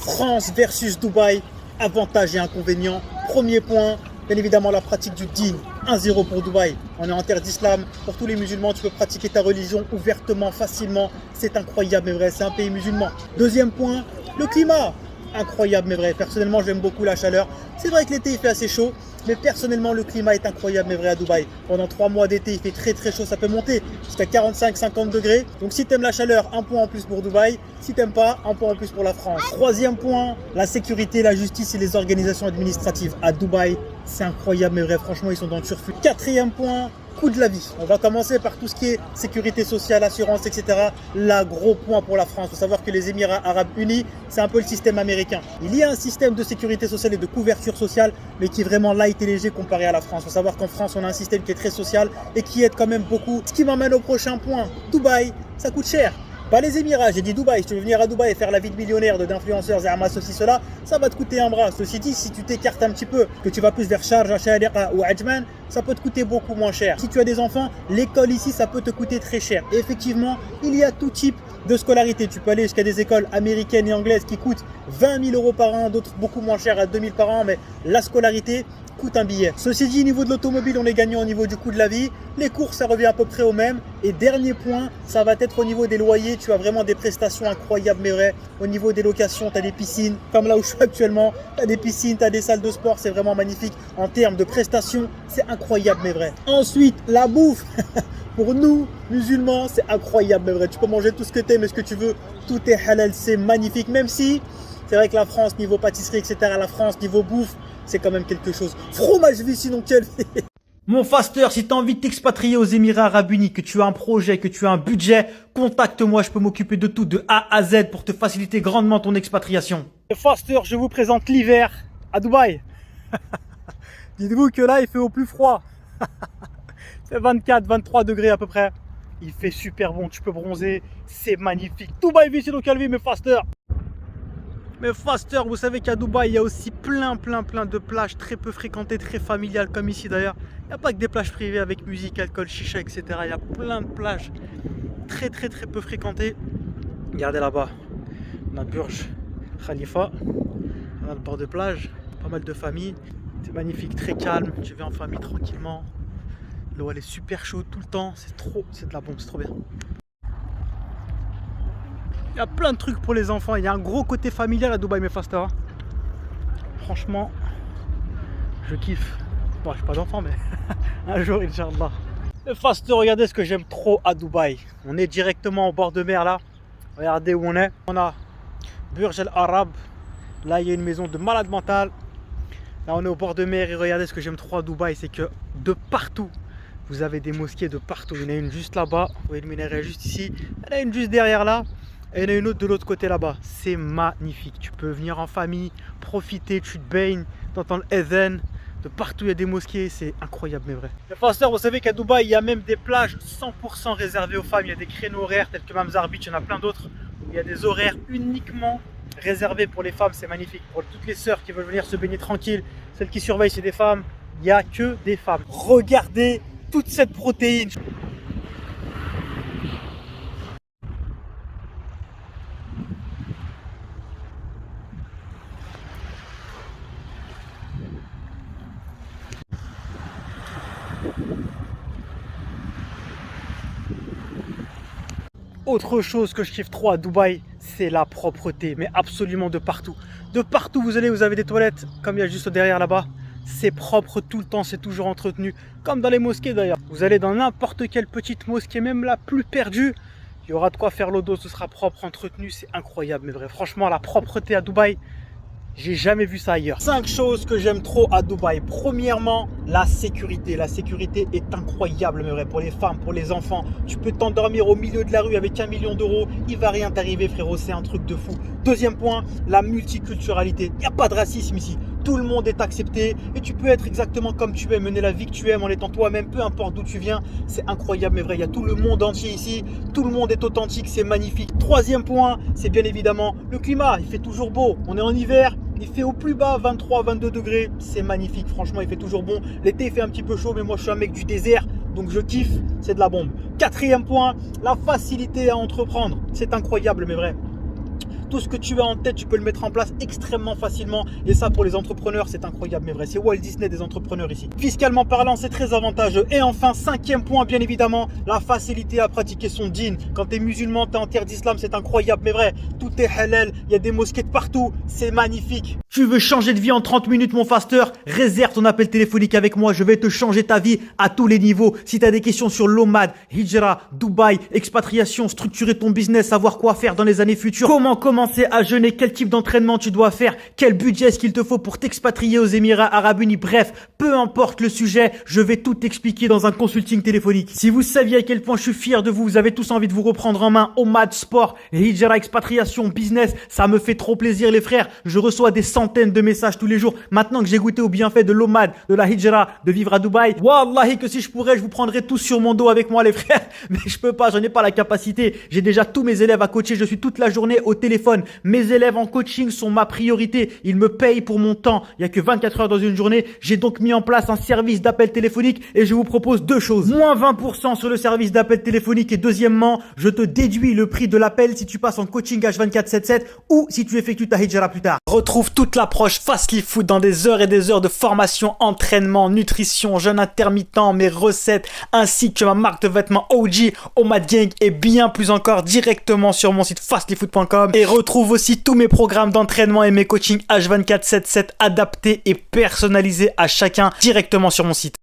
France versus Dubaï, avantages et inconvénients. Premier point, bien évidemment la pratique du din. 1-0 pour Dubaï. On est en terre d'islam. Pour tous les musulmans, tu peux pratiquer ta religion ouvertement, facilement. C'est incroyable mais vrai, c'est un pays musulman. Deuxième point, le climat. Incroyable mais vrai. Personnellement, j'aime beaucoup la chaleur. C'est vrai que l'été, il fait assez chaud. Mais personnellement, le climat est incroyable mais vrai à Dubaï. Pendant 3 mois d'été, il fait très très chaud. Ça peut monter jusqu'à 45-50 degrés. Donc si tu aimes la chaleur, un point en plus pour Dubaï. Si tu n'aimes pas, un point en plus pour la France. Troisième point, la sécurité, la justice et les organisations administratives à Dubaï. C'est incroyable mais vrai. Franchement, ils sont dans le turfu. Quatrième point, coût de la vie. On va commencer par tout ce qui est sécurité sociale, assurance, etc. Là, gros point pour la France. Il faut savoir que les Émirats Arabes Unis, c'est un peu le système américain. Il y a un système de sécurité sociale et de couverture sociale, mais qui est vraiment light et léger comparé à la France. Il faut savoir qu'en France, on a un système qui est très social et qui aide quand même beaucoup. Ce qui m'emmène au prochain point. Dubaï, ça coûte cher. Pas les Émirats, j'ai dit Dubaï. Si tu veux venir à Dubaï et faire la vie de millionnaire, d'influenceurs, Zerma, ceci, cela, ça va te coûter un bras. Ceci dit, si tu t'écartes un petit peu, que tu vas plus vers Sharjah, Sharjah ou Ajman, ça peut te coûter beaucoup moins cher. Si tu as des enfants, l'école ici, ça peut te coûter très cher. Et effectivement, il y a tout type de scolarité. Tu peux aller jusqu'à des écoles américaines et anglaises qui coûtent 20 000 euros par an, d'autres beaucoup moins cher à 2 000 par an, mais la scolarité coûte un billet. Ceci dit, au niveau de l'automobile, on est gagnant au niveau du coût de la vie. Les courses, ça revient à peu près au même. Et dernier point, ça va être au niveau des loyers. Tu as vraiment des prestations incroyables mais vraies. Au niveau des locations, tu as des piscines, comme là où je suis actuellement. Tu as des piscines, tu as des salles de sport, c'est vraiment magnifique. En termes de prestations, c'est incroyable mais vrai. Ensuite, la bouffe. Pour nous, musulmans, c'est incroyable mais vrai. Tu peux manger tout ce que tu aimes et ce que tu veux. Tout est halal, c'est magnifique. Même si, c'est vrai que la France, niveau pâtisserie, etc., la France, niveau bouffe, c'est quand même quelque chose. Fromage vie, sinon quel Mon faster, si tu as envie de t'expatrier aux Émirats Arabes Unis, que tu as un projet, que tu as un budget, contacte-moi, je peux m'occuper de tout, de A à Z, pour te faciliter grandement ton expatriation. Faster, je vous présente l'hiver à Dubaï. Dites-vous que là, il fait au plus froid. C'est 24-23 degrés à peu près. Il fait super bon, tu peux bronzer, c'est magnifique. Dubaï, vie, sinon quel vie, mes faster. Mais Faster, vous savez qu'à Dubaï, il y a aussi plein de plages très peu fréquentées, très familiales comme ici d'ailleurs. Il n'y a pas que des plages privées avec musique, alcool, chicha, etc. Il y a plein de plages très peu fréquentées. Regardez là-bas, on a Burj Khalifa, on a le bord de plage, pas mal de familles. C'est magnifique, très calme, tu vas en famille tranquillement. L'eau elle est super chaude tout le temps, c'est de la bombe, c'est trop bien. Il y a plein de trucs pour les enfants. Il y a un gros côté familial à Dubaï, mes Faster. Franchement, je kiffe. Bon, je n'ai pas d'enfant, mais un jour, Inch'Allah. Mes Faster, regardez ce que j'aime trop à Dubaï. On est directement au bord de mer là. Regardez où on est. On a Burj Al Arab. Là, il y a une maison de malade mental. Là, on est au bord de mer. Et regardez ce que j'aime trop à Dubaï, c'est que de partout, vous avez des mosquées de partout. Il y en a une juste là-bas. Vous voyez le minaret juste ici. Il y en a une juste derrière là. Et il y en a une autre de l'autre côté là-bas. C'est magnifique. Tu peux venir en famille, profiter, tu te baignes, tu entends le Adhan. De partout, il y a des mosquées. C'est incroyable, mais vrai. Les Faster, vous savez qu'à Dubaï, il y a même des plages 100% réservées aux femmes. Il y a des créneaux horaires tels que Mamzar Beach, il y en a plein d'autres. Il y a des horaires uniquement réservés pour les femmes. C'est magnifique. Pour toutes les sœurs qui veulent venir se baigner tranquille, celles qui surveillent, c'est des femmes. Il n'y a que des femmes. Regardez toute cette protéine. Autre chose que je kiffe trop à Dubaï, c'est la propreté, mais absolument de partout. De partout vous allez, vous avez des toilettes, comme il y a juste derrière là-bas. C'est propre tout le temps, c'est toujours entretenu, comme dans les mosquées d'ailleurs. Vous allez dans n'importe quelle petite mosquée, même la plus perdue, il y aura de quoi faire le dos, ce sera propre, entretenu, c'est incroyable. Mais vrai, franchement, la propreté à Dubaï, j'ai jamais vu ça ailleurs. 5 choses que j'aime trop à Dubaï. Premièrement, la sécurité. La sécurité est incroyable, mais vrai, pour les femmes, pour les enfants. Tu peux t'endormir au milieu de la rue avec 1 million d'euros. Il va rien t'arriver, frérot. C'est un truc de fou. Deuxième point, la multiculturalité. Il n'y a pas de racisme ici. Tout le monde est accepté et tu peux être exactement comme tu es, mener la vie que tu aimes en étant toi-même, peu importe d'où tu viens. C'est incroyable, mais vrai. Il y a tout le monde entier ici. Tout le monde est authentique. C'est magnifique. Troisième point, c'est bien évidemment le climat. Il fait toujours beau. On est en hiver. Il fait au plus bas 23-22 degrés, c'est magnifique, franchement il fait toujours bon. L'été il fait un petit peu chaud, mais moi je suis un mec du désert, donc je kiffe, c'est de la bombe. Quatrième point, la facilité à entreprendre, c'est incroyable mais vrai. tout ce que tu as en tête, tu peux le mettre en place extrêmement facilement. Et ça, pour les entrepreneurs, c'est incroyable, mais vrai. C'est Walt Disney des entrepreneurs ici. Fiscalement parlant, c'est très avantageux. Et enfin, cinquième point, bien évidemment, la facilité à pratiquer son dîn. Quand tu es musulman, tu es en terre d'islam, c'est incroyable, mais vrai. Tout est halal, il y a des mosquées de partout, c'est magnifique. Tu veux changer de vie en 30 minutes, mon faster? Réserve ton appel téléphonique avec moi, je vais te changer ta vie à tous les niveaux. Si tu as des questions sur l'Omad, Hijra, Dubaï, expatriation, structurer ton business, savoir quoi faire dans les années futures, comment commencer à jeûner, quel type d'entraînement tu dois faire, quel budget est-ce qu'il te faut pour t'expatrier aux Émirats Arabes Unis, bref, peu importe le sujet, je vais tout t'expliquer dans un consulting téléphonique. Si vous saviez à quel point je suis fier de vous, vous avez tous envie de vous reprendre en main, Omad Sport, Hijra, expatriation, business, ça me fait trop plaisir les frères, je reçois des centaines de messages tous les jours. Maintenant que j'ai goûté au bienfait de l'Omad, de la Hijra, de vivre à Dubaï, wallahi que si je pourrais, je vous prendrais tous sur mon dos avec moi les frères, mais je peux pas, j'en ai pas la capacité. J'ai déjà tous mes élèves à coacher, je suis toute la journée au téléphone. Mes élèves en coaching sont ma priorité, ils me payent pour mon temps. Il y a que 24 heures dans une journée, j'ai donc mis en place un service d'appel téléphonique et je vous propose deux choses. Moins 20% sur le service d'appel téléphonique et deuxièmement, je te déduis le prix de l'appel si tu passes en coaching H24/7/7 ou si tu effectues ta Hijra plus tard. Retrouve toute l'approche Fastly Food dans des heures et des heures de formation, entraînement, nutrition, jeûne intermittent, mes recettes, ainsi que ma marque de vêtements OG, Omad Gang et bien plus encore directement sur mon site fastlyfood.com et retrouve aussi tous mes programmes d'entraînement et mes coachings H24/7/7 adaptés et personnalisés à chacun directement sur mon site.